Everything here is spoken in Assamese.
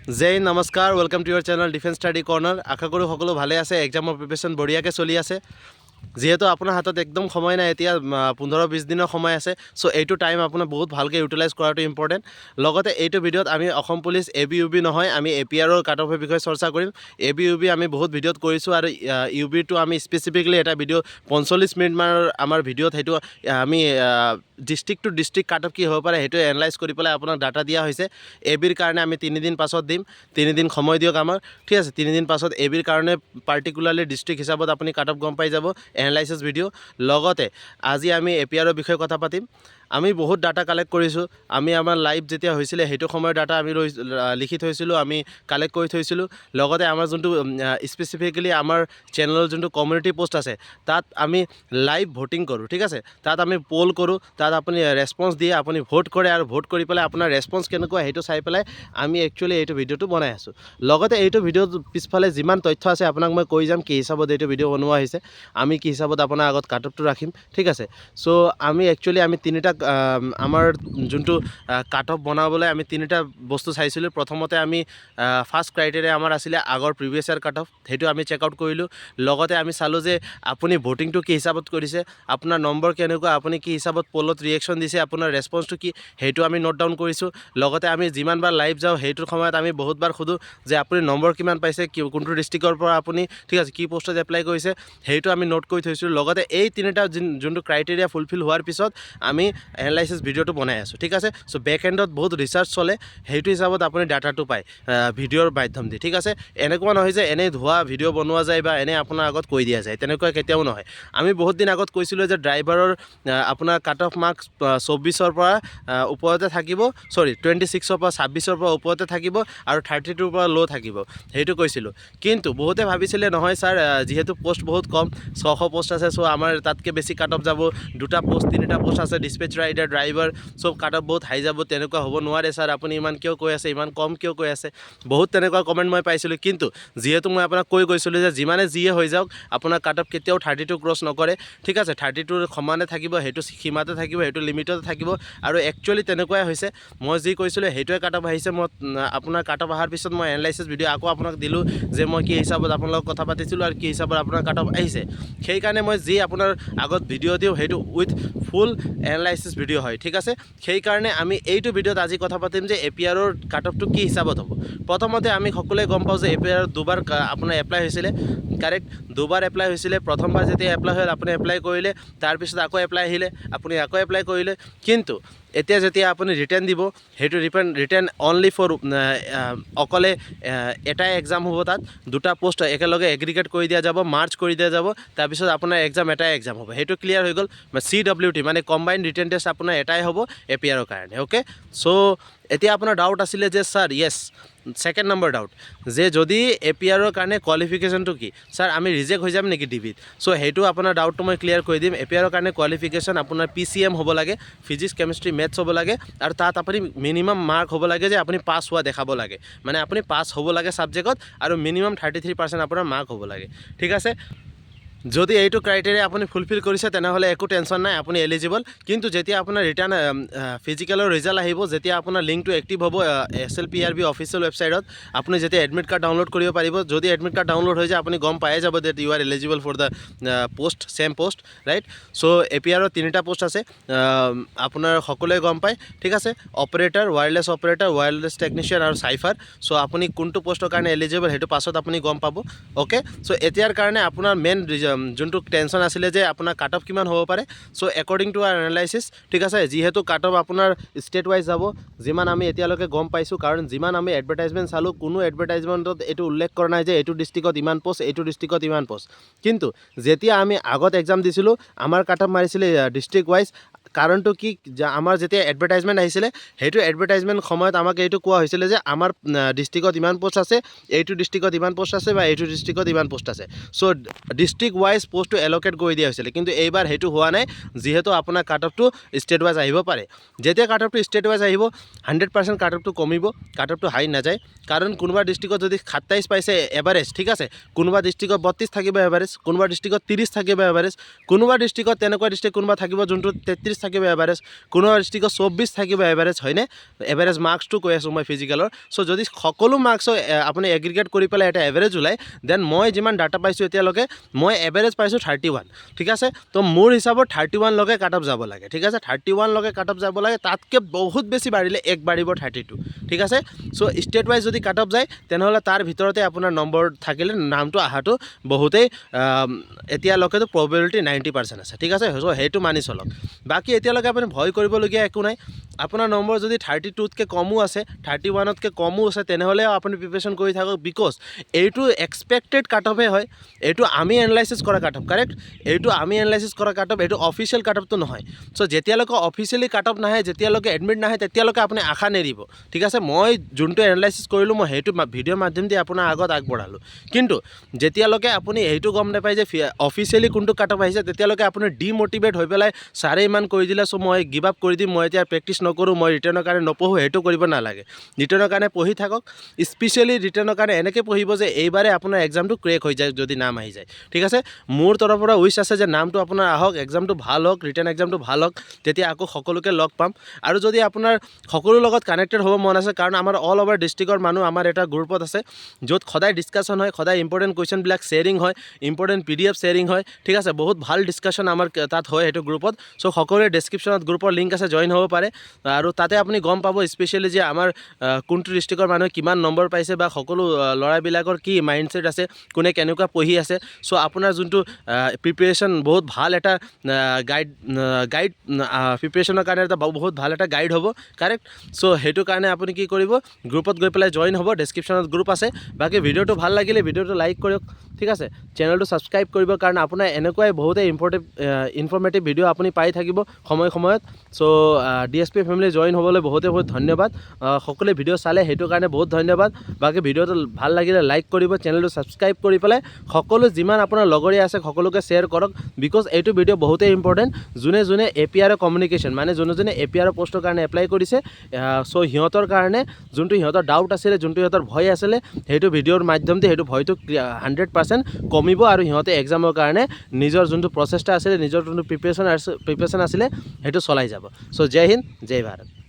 জয় নমস্কাৰ welcome to your channel defence study corner. আশা কৰোঁ সকলো ভালে আছে, এক্সামৰ প্ৰিপেৰেশ্যন বঢ়িয়াকৈ চলি আছে। যিহেতু আপোনাৰ হাতত একদম সময় নাই, এতিয়া 15-20 দিনৰ সময় আছে। চ' এইটো টাইম আপোনাৰ বহুত ভালকৈ ইউটিলাইজ কৰাটো ইম্পৰ্টেণ্ট। লগতে এইটো ভিডিঅ'ত আমি অসম পুলিচ ABUB নহয়, আমি APRৰ কাট অফৰ বিষয়ে চৰ্চা কৰিম। ABUB আমি বহুত ভিডিঅ'ত কৰিছোঁ আৰু UBটো আমি স্পেচিফিকলি এটা ভিডিঅ' 45 মিনিটমানৰ আমাৰ ভিডিঅ'ত সেইটো আমি district to district cut off কি হ'ব পাৰে সেইটো এনালাইজ কৰি পেলাই আপোনাক ডাটা দিয়া হৈছে। ABৰ কাৰণে আমি 3 দিন পাছত দিম, 3 দিন সময় দিয়ক আমাৰ, ঠিক আছে। 3 দিন পাছত ABৰ কাৰণে পাৰ্টিকুলাৰলি ডিষ্ট্ৰিক্ট হিচাপত আপুনি কাট অফ গম পাই যাব, এনালাইচিছ ভিডিঅ'। লগতে আজি আমি APRৰ বিষয়ে কথা পাতিম। আমি বহুত ডাটা কালেক্ট কৰিছোঁ। আমি আমাৰ লাইভ যেতিয়া হৈছিলে সেইটো সময়ৰ ডাটা আমি লিখি থৈছিলোঁ, আমি কালেক্ট কৰি থৈছিলোঁ। লগতে আমাৰ যোনটো স্পেচিফিকেলি আমাৰ চেনেলৰ যোনটো কমিউনিটি পোষ্ট আছে তাত আমি লাইভ ভোটিং কৰোঁ, ঠিক আছে। তাত আমি পল কৰোঁ, তাত আপুনি ৰেছপন্স দিয়ে, আপুনি ভোট কৰে আৰু ভোট কৰি পেলাই আপোনাৰ ৰেছপন্স কেনেকুৱা সেইটো চাই পেলাই আমি একচুৱেলি এইটো ভিডিঅ'টো বনাই আছোঁ। লগতে এইটো ভিডিঅ'ৰ পিছফালে যিমান তথ্য আছে আপোনাক মই কৈ যাম কি হিচাপত এইটো ভিডিঅ' বনোৱা হৈছে, আমি কি হিচাপত আপোনাৰ আগত কাট অফটো ৰাখিম, ঠিক আছে। চ' আমি তিনিটা আমাৰ যোনটো কাট অফ বনাবলৈ আমি তিনিটা বস্তু চাইছিলোঁ। প্ৰথমতে আমি ফাৰ্ষ্ট ক্ৰাইটেৰিয়া আমাৰ আছিলে আগৰ প্ৰিভিয়াছ ইয়াৰ কাট অফ, সেইটো আমি চেক আউট কৰিলোঁ। লগতে আমি চালোঁ যে আপুনি ভোটিংটো কি হিচাপত কৰিছে, আপোনাৰ নম্বৰ কেনেকুৱা, আপুনি কি হিচাপত পলত ৰিয়েকশ্যন দিছে, আপোনাৰ ৰেছপন্সটো কি সেইটো আমি নোট ডাউন কৰিছোঁ। লগতে আমি যিমানবাৰ লাইভ যাওঁ সেইটোৰ সময়ত আমি বহুতবাৰ সোধোঁ যে আপুনি নম্বৰ কিমান পাইছে, কোনটো ডিষ্ট্ৰিক্টৰ পৰা আপুনি, ঠিক আছে, কি পোষ্টত এপ্লাই কৰিছে সেইটো আমি নোট কৰি থৈছিলোঁ। লগতে এই তিনিটা যোনটো ক্ৰাইটেৰিয়া ফুলফিল হোৱাৰ পিছত আমি এনালাইচিছ ভিডিঅ'টো বনাই আছোঁ, ঠিক আছে। চ' বেক এণ্ডত বহুত ৰিচাৰ্চ চলে, সেইটো হিচাপত আপুনি ডাটাটো পায় ভিডিঅ'ৰ মাধ্যম দি, ঠিক আছে। এনেকুৱা নহয় যে এনেই ধোৱা ভিডিঅ' বনোৱা যায় বা এনেই আপোনাৰ আগত কৈ দিয়া যায়, তেনেকুৱা কেতিয়াও নহয়। আমি বহুত দিন আগত কৈছিলোঁ যে ড্ৰাইভাৰৰ আপোনাৰ কাট অফ মাৰ্কছ 24ৰ পৰা ওপৰতে থাকিব, 26ৰ পৰা 26ৰ পৰা ওপৰতে থাকিব আৰু 32ৰ পৰা ল' থাকিব, সেইটো কৈছিলোঁ। কিন্তু বহুতে ভাবিছিলে নহয় ছাৰ, যিহেতু পোষ্ট বহুত কম, 600 পোষ্ট আছে, চ' আমাৰ তাতকৈ বেছি কাট অফ যাব, 2টা পোষ্ট 3টা পোষ্ট আছে, ডিছপেচ ৰাইডাৰ, ড্ৰাইভাৰ, চব কাট অফ বহুত হাই যাব, তেনেকুৱা হ'ব নোৱাৰে ছাৰ, আপুনি ইমান কিয় কৈ আছে, ইমান কম কিয় কৈ আছে, বহুত তেনেকুৱা কমেণ্ট মই পাইছিলোঁ। কিন্তু যিহেতু মই আপোনাক কৈ গৈছিলোঁ যে যিমানে যিয়ে হৈ যাওক আপোনাৰ কাট অফ কেতিয়াও 32 ক্ৰছ নকৰে, ঠিক আছে। 32ৰ সমানে থাকিব, সেইটো সীমাতে থাকিব, সেইটো লিমিটতে থাকিব। আৰু একচুৱেলি তেনেকুৱাই হৈছে, মই যি কৈছিলোঁ সেইটোৱে কাট অফ আহিছে। মই আপোনাৰ কাট অফ অহাৰ পিছত মই এনালাইচিছ ভিডিঅ' আকৌ আপোনাক দিলোঁ যে মই কি হিচাপত আপোনাৰ লগত কথা পাতিছিলোঁ আৰু কি হিচাপত আপোনাৰ কাট অফ আহিছে। সেইকাৰণে মই যি আপোনাৰ আগত ভিডিঅ' দিওঁ সেইটো উইথ ফুল এনালাইচিছ ভিডিঅ' হয়, ঠিক আছে। সেইকাৰণে আমি এইটো ভিডিঅ'ত আজি কথা পাতিম যে APRৰ কাট অফটো কি হিচাপত হ'ব। প্ৰথমতে আমি সকলোৱে গম পাওঁ যে APR দুবাৰ আপোনাৰ এপ্লাই হৈছিলে, কাৰেক্ট, দুবাৰ এপ্লাই হৈছিলে। প্ৰথমবাৰ যেতিয়া এপ্লাই হ'ল আপুনি এপ্লাই কৰিলে, তাৰপিছত আকৌ এপ্লাই আহিলে, আপুনি আকৌ এপ্লাই কৰিলে। কিন্তু এতিয়া যেতিয়া আপুনি ৰিটাৰ্ণ দিব, সেইটো ৰিটাৰ্ণ অনলি ফৰ অকলে এটাই এক্সাম হ'ব, তাত 2টা পোষ্ট একেলগে এগ্ৰিগেট কৰি দিয়া যাব, মাৰ্চ কৰি দিয়া যাব, তাৰপিছত আপোনাৰ এক্সাম এটাই এক্সাম হ'ব, সেইটো ক্লিয়াৰ হৈ গ'ল। CWT মানে কম্বাইন ৰিটেন টেষ্ট আপোনাৰ এটাই হ'ব APRৰ কাৰণে, অ'কে। চ' এতিয়া আপোনাৰ ডাউট আছিলে যে ছাৰ, য়েছ, ছেকেণ্ড নম্বৰ ডাউট যে যদি APRৰ কাৰণে কোৱালিফিকেশ্যনটো কি ছাৰ, আমি ৰিজেক্ট হৈ যাম নেকি ডিবিত। চ' সেইটো আপোনাৰ ডাউটটো মই ক্লিয়াৰ কৰি দিম। APRৰ কাৰণে কোৱালিফিকেশ্যন আপোনাৰ PCM হ'ব লাগে, ফিজিক্স কেমেষ্ট্ৰি মেথছ হ'ব লাগে, আৰু তাত আপুনি মিনিমাম মাৰ্ক হ'ব লাগে যে আপুনি পাছ হোৱা দেখাব লাগে, মানে আপুনি পাছ হ'ব লাগে ছাবজেক্টত, আৰু মিনিমাম 33% আপোনাৰ মাৰ্ক হ'ব লাগে, ঠিক আছে। যদি এইটো ক্ৰাইটেৰিয়া আপুনি ফুলফিল কৰিছে তেনেহ'লে একো টেনশ্যন নাই, আপুনি এলিজিবল। কিন্তু যেতিয়া আপোনাৰ ৰিটাৰ্ণ ফিজিকেলৰ ৰিজাল্ট আহিব, যেতিয়া আপোনাৰ লিংকটো এক্টিভ হ'ব SLPRB অফিচিয়েল ৱেবছাইটত, আপুনি যেতিয়া এডমিট কাৰ্ড ডাউনলোড কৰিব পাৰিব, যদি এডমিট কাৰ্ড ডাউনলোড হৈ যায় আপুনি গম পায়ে যাব যে you are eligible for the post, same post, right. So' APRৰ 3টা পোষ্ট আছে, আপোনাৰ সকলোৱে গম পায়, ঠিক আছে। অপাৰেটাৰ, ৱায়াৰলেছ টেকনিচিয়ান আৰু চাইফাৰ। চ' আপুনি কোনটো পোষ্টৰ কাৰণে এলিজিবল সেইটো পাছত আপুনি গম পাব, অ'কে। চ' এতিয়াৰ কাৰণে আপোনাৰ মেইন যোনটো টেনশ্যন আছিলে যে আপোনাৰ কাট অফ কিমান হ'ব পাৰে। চ' একৰ্ডিং টু আৰ এনালাইচিছ, ঠিক আছে, যিহেতু কাট অফ আপোনাৰ ষ্টেট ৱাইজ যাব, যিমান আমি এতিয়ালৈকে গম পাইছোঁ, কাৰণ যিমান আমি এডভাৰটাইজমেণ্ট চালোঁ, কোনো এডভাৰটাইজমেণ্টত এইটো উল্লেখ কৰা নাই যে এইটো ডিষ্ট্ৰিক্টত ইমান পষ্ট, এইটো ডিষ্ট্ৰিক্টত ইমান পষ্ট। কিন্তু যেতিয়া আমি আগত এক্সাম দিছিলোঁ, আমাৰ কাট অফ মাৰিছিলে ডিষ্ট্ৰিক্ট ৱাইজ। কাৰণটো কি, আমাৰ যেতিয়া এডভাৰটাইজমেণ্ট আহিছিলে সেইটো এডভাৰটাইজমেণ্ট সময়ত আমাক এইটো কোৱা হৈছিলে যে আমাৰ ডিষ্ট্ৰিক্টত ইমান পষ্ট আছে, এইটো ডিষ্ট্ৰিক্টত ইমান পষ্ট আছে, বা এইটো ডিষ্ট্ৰিক্টত ইমান পষ্ট আছে। চ' ডিষ্ট্ৰিক্ট ৱাইজ পষ্টটো এল'কেট কৰি দিয়া হৈছিলে, কিন্তু এইবাৰ সেইটো হোৱা নাই, যিহেতু আপোনাৰ কাট অফটো ষ্টেট ৱাইজ আহিব পাৰে। যেতিয়া কাট অফটো ষ্টেট ৱাইজ আহিব 100% কাট অফটো কমিব, কাট অফটো হাই নাযায়। কাৰণ কোনোবা ডিষ্ট্ৰিক্টত যদি 27 পাইছে এভাৰেজ, ঠিক আছে, কোনোবা ডিষ্ট্ৰিক্টত 32 থাকিব এভাৰেজ, কোনোবা ডিষ্ট্ৰিক্টত 30 থাকিব এভাৰেজ, কোনোবা ডিষ্ট্ৰিক্টত তেনেকুৱা ডিষ্ট্ৰিক্ট কোনোবা থাকিব যোনটো 33 থাকিব এভাৰেজ, কোনোবা ডিষ্ট্ৰিক্টত 24 থাকিব এভাৰেজ, হয়নে? এভাৰেজ মাৰ্কছটো কৈ আছোঁ মই ফিজিকেলৰ। চ' যদি সকলো মাৰ্কছৰ আপুনি এগ্ৰিগেট কৰি পেলাই এটা এভাৰেজ ওলায়, দেন মই যিমান ডাটা পাইছোঁ এতিয়ালৈকে মই এভাৰেজ পাইছোঁ 31, ঠিক আছে? তো মোৰ হিচাপত 31 লৈকে কাট অফ যাব লাগে, ঠিক আছে? 31 লৈকে কাট অফ যাব লাগে, তাতকৈ বহুত বেছি বাঢ়িলে এক বাঢ়িব 32, ঠিক আছে? চ' ষ্টেট ৱাইজ যদি কাট অফ যায় তেনেহ'লে তাৰ ভিতৰতে আপোনাৰ নম্বৰ থাকিলে নামটো অহাটো বহুতেই এতিয়ালৈকেতো প্ৰবেবিলিটি 90% আছে, ঠিক আছে? চ' সেইটো মানি চলক। বাকী এতিয়ালৈকে আপুনি ভয় কৰিবলগীয়া একো নাই। আপোনাৰ নম্বৰ যদি 32তকৈ কমো আছে, 31তকৈ কমো আছে, তেনেহ'লে আপুনি প্ৰিপেৰেশ্যন কৰি থাকক, বিকজ এইটো এক্সপেক্টেড কাট অফে হয়। এইটো আমি এনালাইচিছ কৰা কাট অফ, কাৰেক্ট? এইটো আমি এনালাইচিছ কৰা কাট অফ, এইটো অফিচিয়েল কাট অফটো নহয়। চ' যেতিয়ালৈকে অফিচিয়েলি কাট অফ নাহে, যেতিয়ালৈকে এডমিট নাহে, তেতিয়ালৈকে আপুনি আশা নেৰিব, ঠিক আছে? মই যোনটো এনালাইচিছ কৰিলোঁ মই সেইটো ভিডিঅ'ৰ মাধ্যমেদি আপোনাৰ আগত আগবঢ়ালোঁ। কিন্তু যেতিয়ালৈকে আপুনি এইটো গম নাপায় যে অফিচিয়েলি কোনটো কাট অফ আহিছে, তেতিয়ালৈকে আপুনি ডিম'টিভেট হৈ পেলাই ছাৰে ইমান কৰি দিলে চ' মই গিভ আপ কৰি দিম, মই এতিয়া প্ৰেক্টিছ নকৰোঁ, মই ৰিটাৰ্ণৰ কাৰণে নপঢ়োঁ, সেইটো কৰিব নালাগে। ৰিটাৰ্ণৰ কাৰণে পঢ়ি থাকক, স্পেচিয়েলি ৰিটাৰ্ণৰ কাৰণে এনেকৈ পঢ়িব যে এইবাৰে আপোনাৰ এক্সামটো ক্ৰেক হৈ যায় যদি নাম আহি যায়, ঠিক আছে? মোৰ তৰফৰ পৰা উইচ আছে যে নামটো আপোনাৰ আহক, এক্সামটো ভাল হওক, ৰিটাৰ্ণ এক্সামটো ভাল হওক, তেতিয়া আকৌ সকলোকে লগ পাম। আৰু যদি আপোনাৰ সকলোৰ লগত কানেক্টেড হ'ব মন আছে, কাৰণ আমাৰ অল অভাৰ ডিষ্ট্ৰিক্টৰ মানুহ আমাৰ এটা গ্ৰুপত আছে, য'ত সদায় ডিছকাশ্যন হয়, সদায় ইম্পৰ্টেণ্ট কুৱেশ্যনবিলাক শ্বেয়াৰিং হয়, ইম্পৰ্টেণ্ট PDF শ্বেয়াৰিং হয়, ঠিক আছে? বহুত ভাল ডিছকাশ্যন আমাৰ তাত হয় সেইটো গ্ৰুপত। চ' সকলোৰে ডেছক্ৰিপশ্যনত গ্ৰুপৰ লিংক আছে, জইন হ'ব পাৰে। আৰু তাতে আপুনি গম পাব স্পেচিয়েলি যে আমাৰ কোনটো ডিষ্ট্ৰিক্টৰ মানুহে কিমান নম্বৰ পাইছে বা সকলো ল'ৰাবিলাকৰ কি মাইণ্ডছেট আছে, কোনে কেনেকুৱা পঢ়ি আছে। চ' আপোনাৰ যোনটো প্ৰিপেৰেশ্যন বহুত ভাল এটা গাইড প্ৰিপেৰেশ্যনৰ কাৰণে এটা বহুত ভাল এটা গাইড হ'ব, কাৰেক্ট? চ' সেইটো কাৰণে আপুনি কি কৰিব, গ্ৰুপত গৈ পেলাই জইন হ'ব, ডেছক্ৰিপশ্যনত গ্ৰুপ আছে। বাকী ভিডিঅ'টো ভাল লাগিলে ভিডিঅ'টো লাইক কৰক, ঠিক আছে? চেনেলটো ছাবস্ক্ৰাইব কৰিব, কাৰণ আপোনাৰ এনেকুৱাই বহুতেই ইনফৰ্মেটিভ ভিডিঅ' আপুনি পাই থাকিব সময়ত। চ' DSP ফেমিলি জইন হ'বলৈ বহুতে বহুত ধন্যবাদ। সকলোৱে ভিডিঅ' চালে সেইটো কাৰণে বহুত ধন্যবাদ। বাকী ভিডিঅ'টো ভাল লাগিলে লাইক কৰিব, চেনেলটো ছাবস্ক্ৰাইব কৰি পেলাই সকলো যিমান আপোনাৰ লগৰীয়া আছে সকলোকে শ্বেয়াৰ কৰক, বিকজ এইটো ভিডিঅ' বহুতেই ইম্পৰ্টেণ্ট। যোনে যোনে APR কমিউনিকেশ্যন মানে যোনে APR পষ্টৰ কাৰণে এপ্লাই কৰিছে, চ' সিহঁতৰ কাৰণে যোনটো সিহঁতৰ ডাউট আছিলে, যোনটো সিহঁতৰ ভয় আছিলে, সেইটো ভিডিঅ'ৰ মাধ্যমেদি সেইটো ভয়টো 100% কমিব, আৰু সিহঁতে এক্সামৰ কাৰণে নিজৰ যোনটো প্ৰচেষ্টা আছিলে, নিজৰ যোনটো প্ৰিপেৰেশ্যন আছিলে, সেইটো চলাই যাব। চ' জয় হিন্দ, জয় ভাৰত।